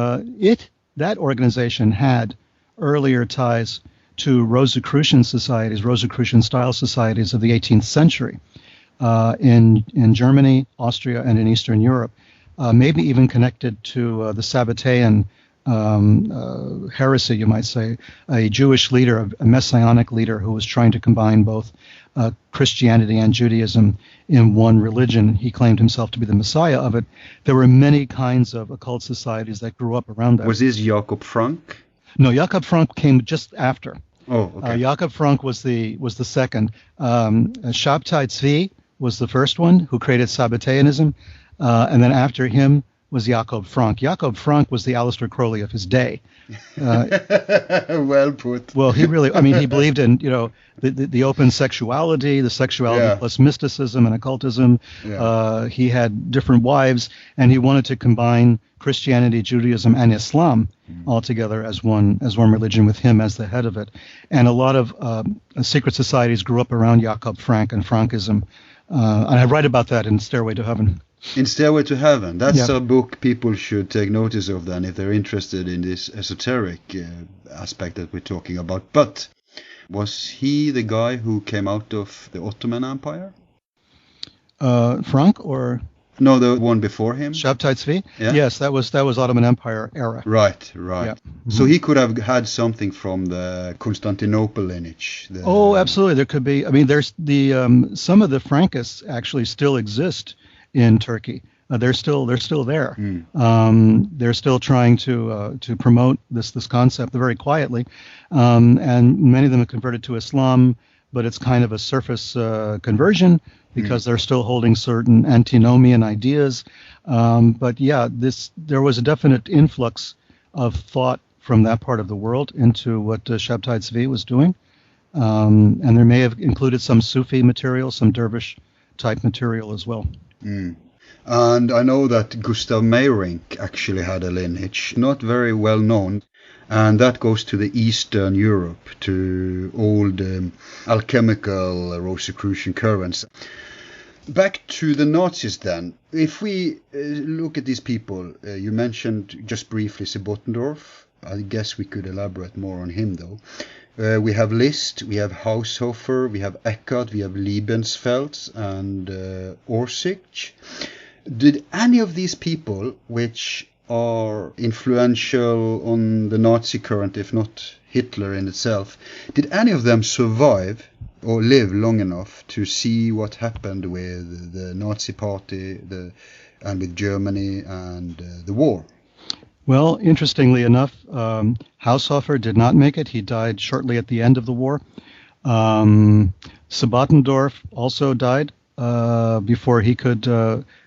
that organization had earlier ties to Rosicrucian societies, Rosicrucian-style societies of the 18th century in Germany, Austria, and in Eastern Europe, maybe even connected to the Sabbatean heresy, you might say, a Jewish leader, a messianic leader who was trying to combine both Christianity and Judaism in one religion. He claimed himself to be the Messiah of it. There were many kinds of occult societies that grew up around that. Was this Jakob Frank? No, Jakob Frank came just after. Oh, okay. Jakob Frank was the second. Shabtai Tzvi was the first one who created Sabbateanism, and then after him was Jakob Frank. Jakob Frank was the Aleister Crowley of his day. Well put. Well, he believed in, the open sexuality, the sexuality plus mysticism and occultism. Yeah. He had different wives, and he wanted to combine Christianity, Judaism, and Islam all together as one religion, with him as the head of it. And a lot of secret societies grew up around Jakob Frank and Frankism. And I write about that in Stairway to Heaven. In Stairway to Heaven, that's a book people should take notice of then if they're interested in this esoteric aspect that we're talking about. But was he the guy who came out of the Ottoman Empire? Frank or? No, the one before him. Shabtai Tzvi? Yeah? Yes, that was Ottoman Empire era. Right. Yeah. Mm-hmm. So he could have had something from the Constantinople lineage. Oh, absolutely. There could be. I mean, there's some of the Frankists actually still exist in Turkey. They're still there. They're still trying to promote this concept very quietly, and many of them have converted to Islam, but it's kind of a surface conversion because they're still holding certain antinomian ideas. But yeah, there was a definite influx of thought from that part of the world into what Shabtai Tzvi was doing, and there may have included some Sufi material, some dervish type material as well. And I know that Gustav Meyrink actually had a lineage, not very well known, and that goes to the Eastern Europe, to old alchemical Rosicrucian currents. Back to the Nazis then. If we look at these people, you mentioned just briefly Sebottendorf. I guess we could elaborate more on him though. We have Liszt, we have Haushofer, we have Eckart, we have Liebensfeld and Orsic. Did any of these people, which are influential on the Nazi current, if not Hitler in itself, did any of them survive or live long enough to see what happened with the Nazi party and with Germany and the war? Well, interestingly enough, Haushofer did not make it. He died shortly at the end of the war. Sebottendorf also died before he could.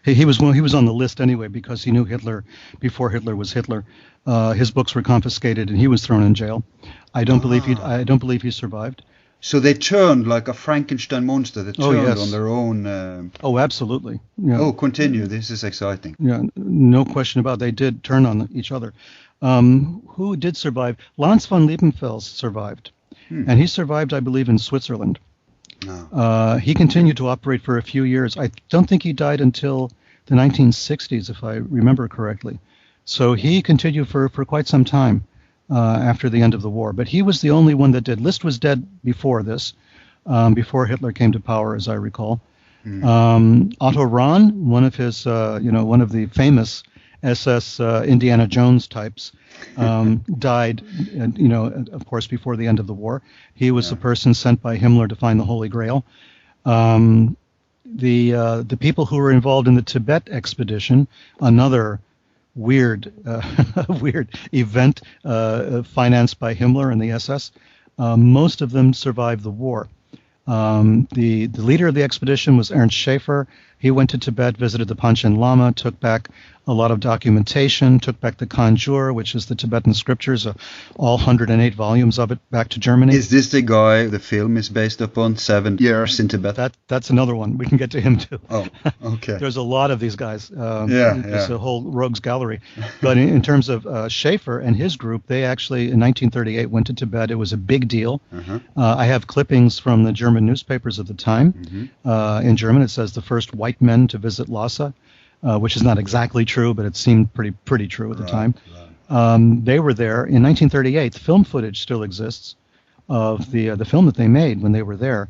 He was on the list anyway because he knew Hitler before Hitler was Hitler. His books were confiscated and he was thrown in jail. I don't believe he survived. So they turned like a Frankenstein monster. They turned on their own. Oh, absolutely. Yeah. Oh, continue. This is exciting. Yeah, no question about it. They did turn on each other. Who did survive? Lanz von Liebenfels survived. And he survived, I believe, in Switzerland. No. He continued to operate for a few years. I don't think he died until the 1960s, if I remember correctly. So he continued for quite some time. After the end of the war, but he was the only one that did. Liszt was dead before this, before Hitler came to power, as I recall. Otto Rahn, one of the famous SS Indiana Jones types, died, of course, before the end of the war. He was the person sent by Himmler to find the Holy Grail. The people who were involved in the Tibet expedition, another weird event financed by Himmler and the SS. Most of them survived the war. The leader of the expedition was Ernst Schaefer. He went to Tibet, visited the Panchen Lama, took back a lot of documentation, took back the Kanjur, which is the Tibetan scriptures, all 108 volumes of it, back to Germany. Is this the guy the film is based upon, 7 Years in Tibet? That's another one. We can get to him too. Oh, okay. There's a lot of these guys. It's a whole rogues gallery. But in terms of Schaefer and his group, they actually, in 1938, went to Tibet. It was a big deal. I have clippings from the German newspapers of the time. In German, it says the first white men to visit Lhasa, which is not exactly true, but it seemed pretty true at the time. They were there in 1938. The film footage still exists of the film that they made when they were there.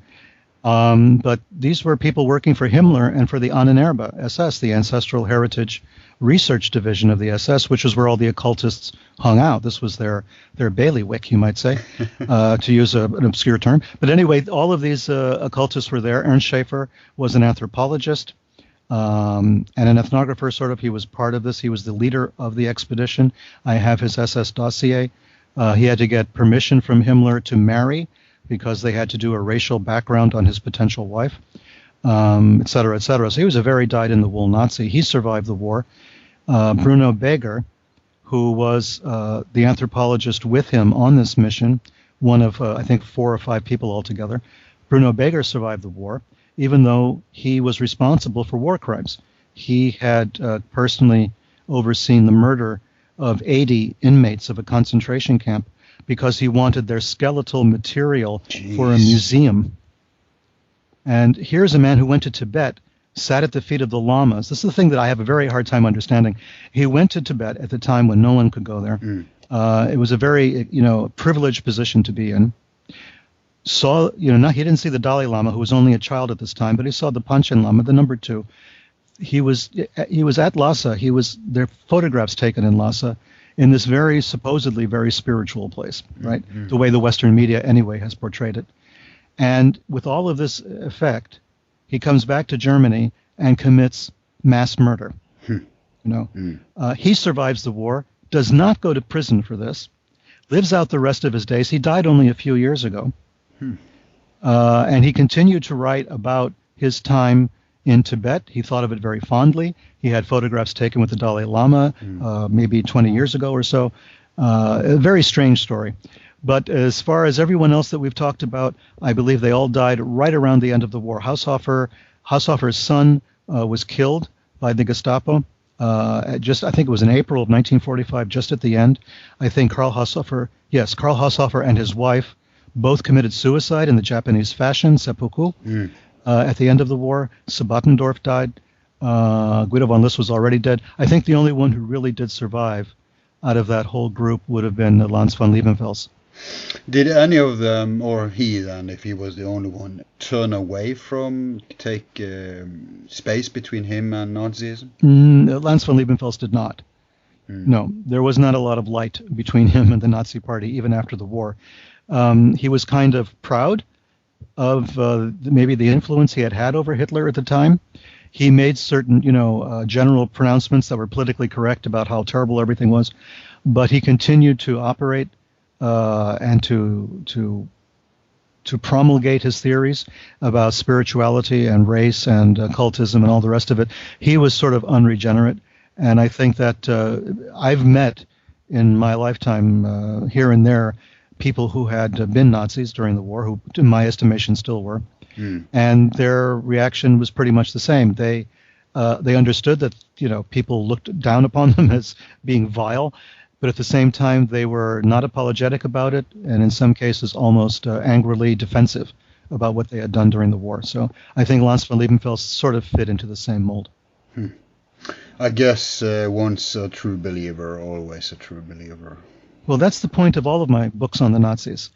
But these were people working for Himmler and for the Ahnenerbe SS, the Ancestral Heritage Research Division of the SS, which was where all the occultists hung out. This was their bailiwick, you might say, to use an obscure term. But anyway, all of these occultists were there. Ernst Schaefer was an anthropologist and an ethnographer, sort of. He was part of this. He was the leader of the expedition. I have his SS dossier. He had to get permission from Himmler to marry because they had to do a racial background on his potential wife, et cetera, et cetera. So he was a very dyed-in-the-wool Nazi. He survived the war. Bruno Beger, who was the anthropologist with him on this mission, one of, I think, 4 or 5 people altogether. Bruno Beger survived the war, even though he was responsible for war crimes. He had personally overseen the murder of 80 inmates of a concentration camp because he wanted their skeletal material for a museum. And here's a man who went to Tibet, sat at the feet of the lamas. This is the thing that I have a very hard time understanding. He went to Tibet at the time when no one could go there. It was a very, privileged position to be in. Saw, he didn't see the Dalai Lama, who was only a child at this time, but he saw the Panchen Lama, the number 2. He was at Lhasa. There are photographs taken in Lhasa in this very supposedly very spiritual place, right? The way the Western media anyway has portrayed it. And with all of this effect, he comes back to Germany and commits mass murder. He survives the war, does not go to prison for this, lives out the rest of his days. He died only a few years ago. And he continued to write about his time in Tibet. He thought of it very fondly. He had photographs taken with the Dalai Lama maybe 20 years ago or so. A very strange story. But as far as everyone else that we've talked about, I believe they all died right around the end of the war. Haushofer's son was killed by the Gestapo. I think it was in April of 1945, just at the end. I think Karl Haushofer and his wife both committed suicide in the Japanese fashion, seppuku, at the end of the war. Sabatendorf died. Guido von List was already dead. I think the only one who really did survive out of that whole group would have been Lanz von Liebenfels. Did any of them, or he then, if he was the only one, turn away from, take space between him and Nazism? Lanz von Liebenfels did not. No, there was not a lot of light between him and the Nazi Party, even after the war. He was kind of proud of maybe the influence he had over Hitler at the time. He made certain, general pronouncements that were politically correct about how terrible everything was, but he continued to operate and to promulgate his theories about spirituality and race and occultism and all the rest of it. He was sort of unregenerate, and I think that I've met in my lifetime here and there people who had been Nazis during the war, who, in my estimation, still were, and their reaction was pretty much the same. They understood that people looked down upon them as being vile, but at the same time they were not apologetic about it, and in some cases almost angrily defensive about what they had done during the war. So I think Lanz von Liebenfels sort of fit into the same mold. I guess once a true believer, always a true believer. Well, that's the point of all of my books on the Nazis.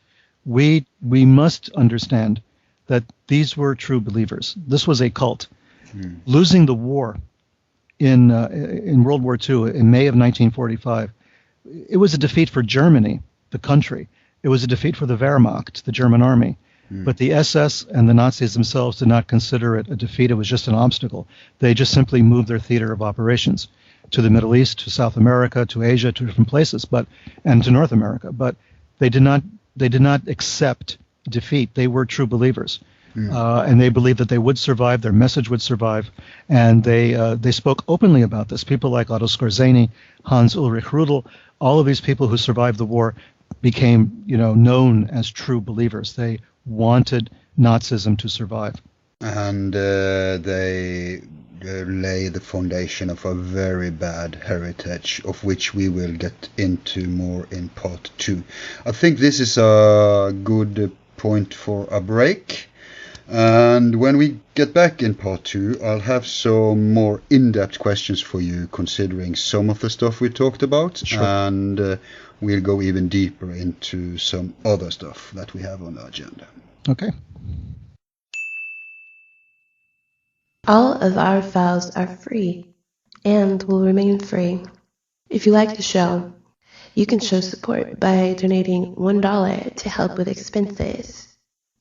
We must understand that these were true believers. This was a cult. Losing the war in World War II in May of 1945, it was a defeat for Germany, the country. It was a defeat for the Wehrmacht, the German army. But the SS and the Nazis themselves did not consider it a defeat. It was just an obstacle. They just simply moved their theater of operations to the Middle East, to South America, to Asia, to different places, and to North America. But they did not accept defeat. They were true believers. and they believed that they would survive, their message would survive, and they spoke openly about this. People like Otto Skorzeny, Hans Ulrich Rudel, all of these people who survived the war became, known as true believers. They wanted Nazism to survive. And they lay the foundation of a very bad heritage, of which we will get into more in part 2. I think this is a good point for a break. And when we get back in part 2, I'll have some more in-depth questions for you, considering some of the stuff we talked about. Sure. And we'll go even deeper into some other stuff that we have on the agenda. Okay. All of our files are free and will remain free. If you like the show, you can show support by donating $1 to help with expenses.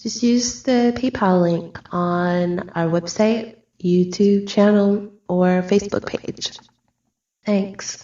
Just use the PayPal link on our website, YouTube channel, or Facebook page. Thanks.